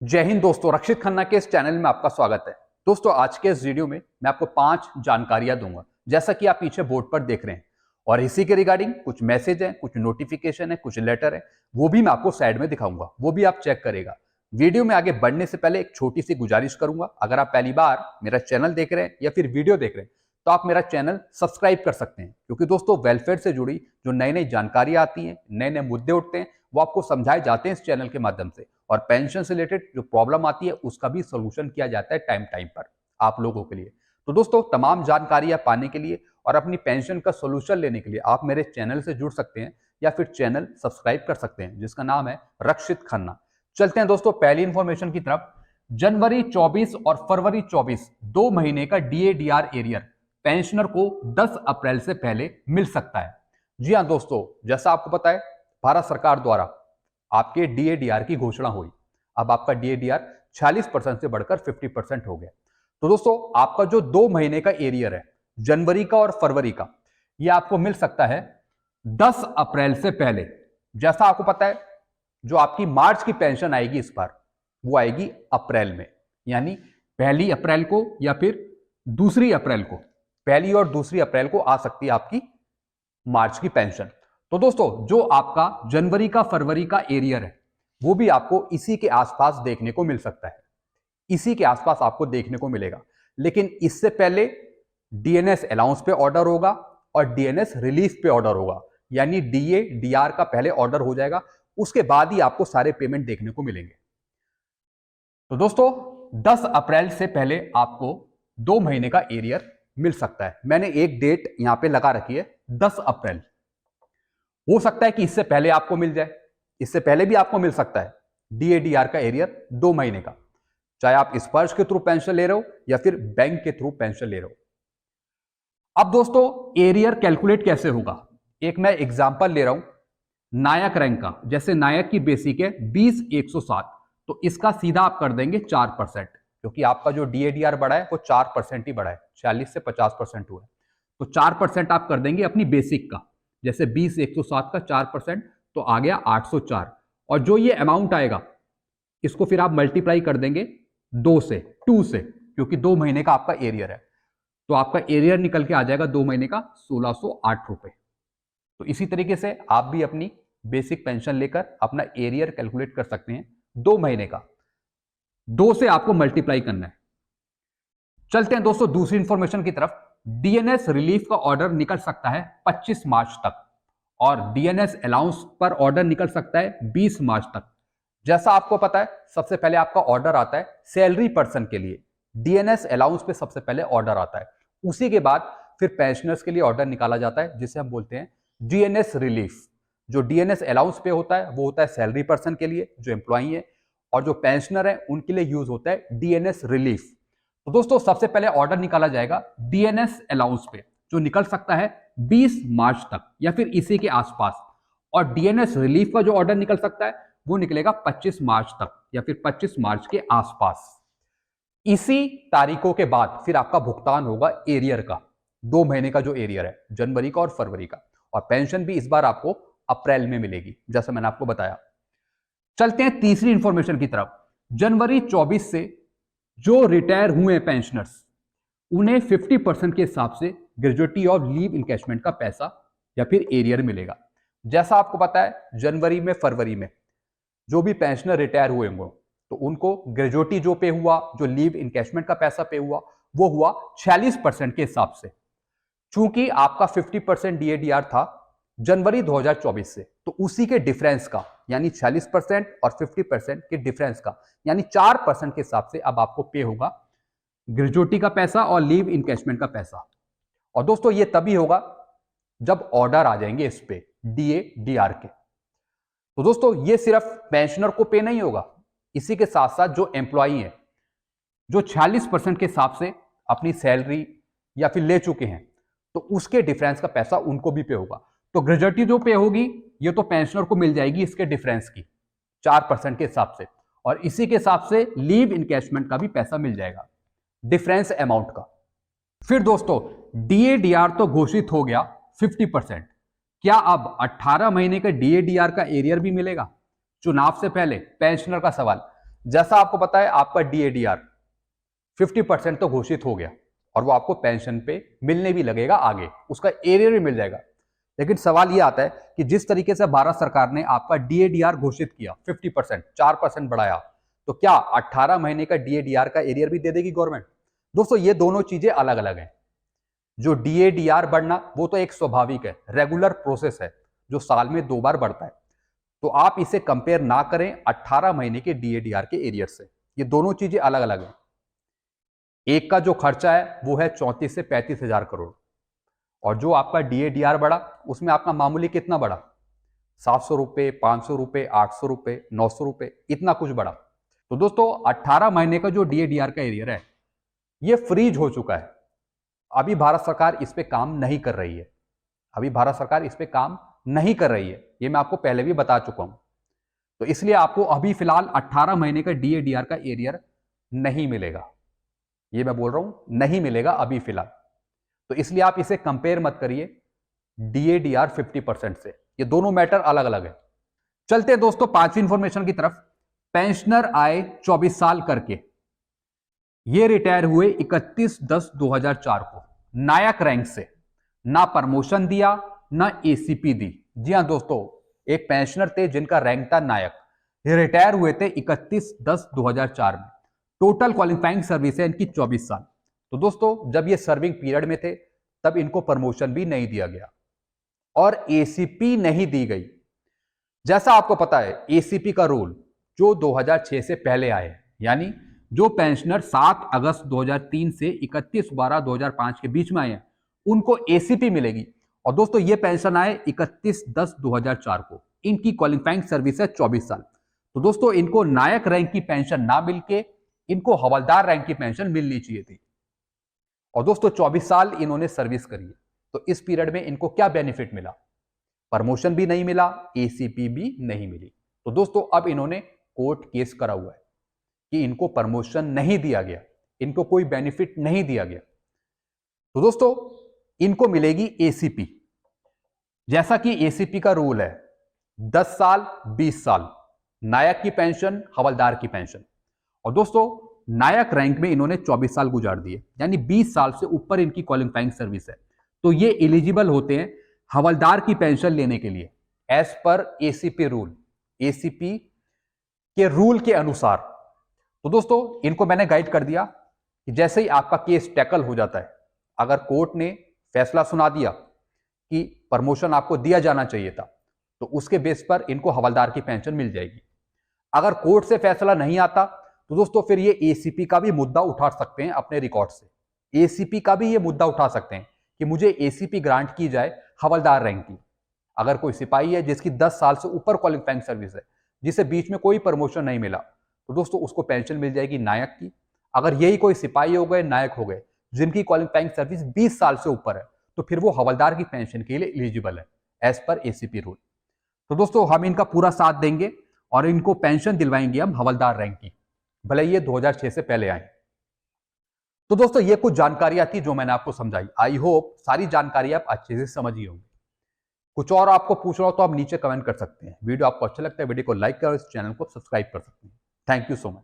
जय हिंद दोस्तों, रक्षित खन्ना के इस चैनल में आपका स्वागत है। दोस्तों, आज के इस वीडियो में मैं आपको 5 जानकारियां दूंगा, जैसा कि आप पीछे बोर्ड पर देख रहे हैं। और इसी के रिगार्डिंग कुछ मैसेज है, कुछ नोटिफिकेशन है, कुछ लेटर है, वो भी मैं आपको साइड में दिखाऊंगा, वो भी आप चेक करेगा। वीडियो में आगे बढ़ने से पहले एक छोटी सी गुजारिश करूंगा, अगर आप पहली बार मेरा चैनल देख रहे हैं या फिर वीडियो देख रहे हैं तो आप मेरा चैनल सब्सक्राइब कर सकते हैं, क्योंकि दोस्तों वेलफेयर से जुड़ी जो नई नई जानकारियां आती हैं, नए नए मुद्दे उठते हैं, वो आपको समझाए जाते हैं इस चैनल के माध्यम से। और पेंशन से रिलेटेड जो प्रॉब्लम आती है उसका भी सोल्यूशन किया जाता है टाइम टाइम पर आप लोगों के लिए। तो दोस्तों, तमाम जानकारियां पाने के लिए और अपनी पेंशन का सोल्यूशन लेने के लिए आप मेरे चैनल से जुड़ सकते हैं या फिर चैनल सब्सक्राइब कर सकते हैं, जिसका नाम है रक्षित खन्ना। चलते हैं दोस्तों पहली इंफॉर्मेशन की तरफ। जनवरी 24 और फरवरी 24 2 महीने का डीएडीआर एरियर पेंशनर को 10 अप्रैल से पहले मिल सकता है। जी हाँ दोस्तों, जैसा आपको पता है भारत सरकार द्वारा आपके डीएडीआर की घोषणा हुई। अब आपका डीएडीआर 46% से बढ़कर 50% हो गया। तो दोस्तों, आपका जो 2 महीने का एरियर है, जनवरी का और फरवरी का, यह आपको मिल सकता है 10 अप्रैल से पहले। जैसा आपको पता है जो आपकी मार्च की पेंशन आएगी इस बार, वो आएगी अप्रैल में, यानी 1 अप्रैल को या फिर 2 अप्रैल को, 1 और 2 अप्रैल को आ सकती है आपकी मार्च की पेंशन। तो दोस्तों, जो आपका जनवरी का फरवरी का एरियर है वो भी आपको इसी के आसपास देखने को मिल सकता है, इसी के आसपास आपको देखने को मिलेगा। लेकिन इससे पहले डीएनएस अलाउंस पे ऑर्डर होगा और डीएनएस रिलीफ पे ऑर्डर होगा, यानी डीए डीआर का पहले ऑर्डर हो जाएगा, उसके बाद ही आपको सारे पेमेंट देखने को मिलेंगे। तो दोस्तों, 10 अप्रैल से पहले आपको 2 महीने का एरियर मिल सकता है। मैंने एक डेट यहां पे लगा रखी है, 10 अप्रैल। हो सकता है कि इससे पहले आपको मिल जाए, इससे पहले भी आपको मिल सकता है डीएडीआर का एरियर 2 महीने का, चाहे आप स्पर्श के थ्रू पेंशन ले रहे हो या फिर बैंक के थ्रू पेंशन ले रहे हो। अब दोस्तों, एरियर कैलकुलेट कैसे होगा, एक मैं एग्जांपल ले रहा हूं नायक रैंक का। जैसे नायक की बेसिक है 20,107, तो इसका सीधा आप कर देंगे 4%, क्योंकि आपका जो डीएडीआर बढ़ा है वो 4% ही बढ़ा है, 46 से 50% हुआ है। तो 4% आप कर देंगे अपनी बेसिक का। जैसे 20,107 का 4%, तो आ गया 804। और जो ये अमाउंट आएगा इसको फिर आप मल्टीप्लाई कर देंगे 2 से, क्योंकि 2 महीने का आपका एरियर है, तो आपका एरियर निकल के आ जाएगा 2 महीने का 1,608 रुपए। तो इसी तरीके से आप भी अपनी बेसिक पेंशन लेकर अपना एरियर कैलकुलेट कर सकते हैं 2 महीने का। 2 से आपको मल्टीप्लाई करना है। चलते हैं दोस्तों दूसरी इंफॉर्मेशन की तरफ। डीएनएस रिलीफ का ऑर्डर निकल सकता है 25 मार्च तक और डीएनएस अलाउंस पर ऑर्डर निकल सकता है 20 मार्च तक। जैसा आपको पता है, सबसे पहले आपका ऑर्डर आता है सैलरी पर्सन के लिए, डीएनएस अलाउंस पे सबसे पहले ऑर्डर आता है। उसी के बाद फिर पेंशनर्स के लिए ऑर्डर निकाला जाता है, जिसे हम बोलते हैं डीएनएस रिलीफ। जो डीएनएस अलाउंस पे होता है वो होता है सैलरी पर्सन के लिए जो एम्प्लॉई है, और जो पेंशनर है उनके लिए यूज होता है डीएनएस रिलीफ। तो दोस्तों, सबसे पहले ऑर्डर निकाला जाएगा डीएनएस अलाउंस पे, जो निकल सकता है 20 मार्च तक या फिर इसी के आसपास। और डीएनएस रिलीफ का जो ऑर्डर निकल सकता है वो निकलेगा 25 मार्च तक या फिर 25 मार्च के आसपास। इसी तारीखों के बाद फिर आपका भुगतान होगा एरियर का, 2 महीने का जो एरियर है, जनवरी का और फरवरी का। और पेंशन भी इस बार आपको अप्रैल में मिलेगी, जैसा मैंने आपको बताया। चलते हैं तीसरी इंफॉर्मेशन की तरफ। जनवरी 24 से जो रिटायर हुए पेंशनर्स, उन्हें 50% के हिसाब से ग्रेजुएटी ऑफ लीव इनकैशमेंट का पैसा या फिर एरियर मिलेगा। जैसा आपको पता है, जनवरी में फरवरी में जो भी पेंशनर रिटायर हुए होंगे तो उनको ग्रेजुएटी जो पे हुआ, जो लीव इनकैशमेंट का पैसा पे हुआ, वो हुआ 46% के हिसाब से। चूंकि आपका 50% डीएडीआर था जनवरी 2024 से, तो उसी के डिफरेंस का, यानी 46% और 50% के डिफरेंस का, यानी 4% के हिसाब से अब आपको पे होगा ग्रेजुएटी का पैसा और लीव इनकैशमेंट का पैसा। और दोस्तों, ये तभी होगा जब ऑर्डर आ जाएंगे इस पे डीए डीआर के। तो दोस्तों, ये सिर्फ पेंशनर को पे नहीं होगा, इसी के साथ साथ जो एम्प्लॉई है, जो 46% के हिसाब से अपनी सैलरी या फिर ले चुके हैं, तो उसके डिफरेंस का पैसा उनको भी पे होगा। तो ग्रेजुएटी जो पे होगी ये तो पेंशनर को मिल जाएगी इसके डिफरेंस की 4% के हिसाब से, और इसी के हिसाब से लीव इनकैशमेंट का भी पैसा मिल जाएगा डिफरेंस अमाउंट का। फिर दोस्तों, डीएडीआर तो घोषित हो गया 50%, क्या अब 18 महीने का डीएडीआर का एरियर भी मिलेगा? चुनाव से पहले पेंशनर का सवाल। जैसा आपको पता है आपका DADR 50% तो घोषित हो गया और वो आपको पेंशन पे मिलने भी लगेगा, आगे उसका एरियर भी मिल जाएगा। लेकिन सवाल ये आता है कि जिस तरीके से भारत सरकार ने आपका DADR घोषित किया 50%, 4% बढ़ाया, तो क्या 18 महीने का DADR का एरियर भी दे देगी गवर्नमेंट? दोस्तों ये दोनों चीजें अलग अलग हैं। जो DADR बढ़ना वो तो एक स्वाभाविक है, रेगुलर प्रोसेस है जो साल में 2 बार बढ़ता है। तो आप इसे कंपेयर ना करें 18 महीने के DADR के एरियर से, ये दोनों चीजें अलग अलग हैं। एक का जो खर्चा है वो है 34 से 35 हजार करोड़, और जो आपका DADR बढ़ा उसमें आपका मामूली कितना बढ़ा, 700 रुपए, 500 रुपए, 800 रुपए, 900 रुपए, इतना कुछ बढ़ा। तो दोस्तों 18 महीने का जो DADR का एरियर है ये फ्रीज हो चुका है। अभी भारत सरकार इस पे काम नहीं कर रही है, अभी भारत सरकार इस पे काम नहीं कर रही है, ये मैं आपको पहले भी बता चुका हूं। तो इसलिए आपको अभी फिलहाल 18 महीने का DADR का एरियर नहीं मिलेगा, ये मैं बोल रहा हूं नहीं मिलेगा अभी फिलहाल। तो इसलिए आप इसे कंपेयर मत करिए DADR 50% से, ये दोनों मैटर अलग अलग है। चलते हैं दोस्तों पांचवी इंफॉर्मेशन की तरफ। पेंशनर आए 24 साल करके, ये रिटायर हुए 31/10/2004 को, नायक रैंक से, ना प्रमोशन दिया ना ACP दी। जी हां दोस्तों, एक पेंशनर थे जिनका रैंक था नायक, ये रिटायर हुए थे 31/10/2004 में। टोटल क्वालिफाइंग सर्विस है इनकी 24 साल। तो दोस्तों जब ये सर्विंग पीरियड में थे तब इनको प्रमोशन भी नहीं दिया गया और ACP नहीं दी गई। जैसा आपको पता है ACP का रूल जो 2006 से पहले आए, यानी जो पेंशनर 7 अगस्त 2003 से 31/12/2005 के बीच में आए हैं उनको ACP मिलेगी। और दोस्तों ये पेंशन आए 31/10/2004 को, इनकी क्वालिफाइंग सर्विस है 24 साल। तो दोस्तों इनको नायक रैंक की पेंशन ना मिलके इनको हवलदार रैंक की पेंशन मिलनी चाहिए थी। और दोस्तों 24 साल इन्होंने सर्विस करी है, तो इस पीरियड में इनको क्या बेनिफिट मिला, प्रमोशन भी नहीं मिला, ACP भी नहीं मिली। तो दोस्तों अब इन्होंने कोर्ट केस करा हुआ है कि इनको प्रमोशन नहीं दिया गया, इनको कोई बेनिफिट नहीं दिया गया। तो दोस्तों इनको मिलेगी ACP, जैसा कि ACP का रूल है 10 साल 20 साल, नायक की पेंशन, हवलदार की पेंशन। और दोस्तों नायक रैंक में इन्होंने 24 साल गुजार दिए, यानी 20 साल से ऊपर इनकी क्वालिफाइंग सर्विस है, तो ये एलिजिबल होते हैं हवलदार की पेंशन लेने के लिए एज पर ACP रूल, ACP के रूल के अनुसार। तो दोस्तों इनको मैंने गाइड कर दिया कि जैसे ही आपका केस टैकल हो जाता है, अगर कोर्ट ने फैसला सुना दिया कि प्रमोशन आपको दिया जाना चाहिए था, तो उसके बेस पर इनको हवलदार की पेंशन मिल जाएगी। अगर कोर्ट से फैसला नहीं आता तो दोस्तों फिर ये ACP का भी मुद्दा उठा सकते हैं अपने रिकॉर्ड से, ACP का भी ये मुद्दा उठा सकते हैं कि मुझे ACP ग्रांट की जाए हवलदार रैंक की। अगर कोई सिपाही है जिसकी 10 साल से ऊपर क्वालिफाइंग सर्विस है, जिसे बीच में कोई प्रमोशन नहीं मिला, तो दोस्तों उसको पेंशन मिल जाएगी नायक की। अगर यही कोई सिपाही हो गए, नायक हो गए, जिनकी क्वालिफाइंग सर्विस 20 साल से ऊपर है, तो फिर वो हवलदार की पेंशन के लिए एलिजिबल है एज पर ACP रूल। तो दोस्तों हम इनका पूरा साथ देंगे और इनको पेंशन दिलवाएंगे हम हवलदार रैंक की, भले ये 2006 से पहले आए। तो दोस्तों ये कुछ जानकारियां थी जो मैंने आपको समझाई। आई होप सारी जानकारी आप अच्छे से समझी होंगी। कुछ और आपको पूछना हो तो आप नीचे कमेंट कर सकते हैं। वीडियो आपको अच्छा लगता है वीडियो को लाइक करें, इस चैनल को सब्सक्राइब कर सकते हैं। Thank you so much.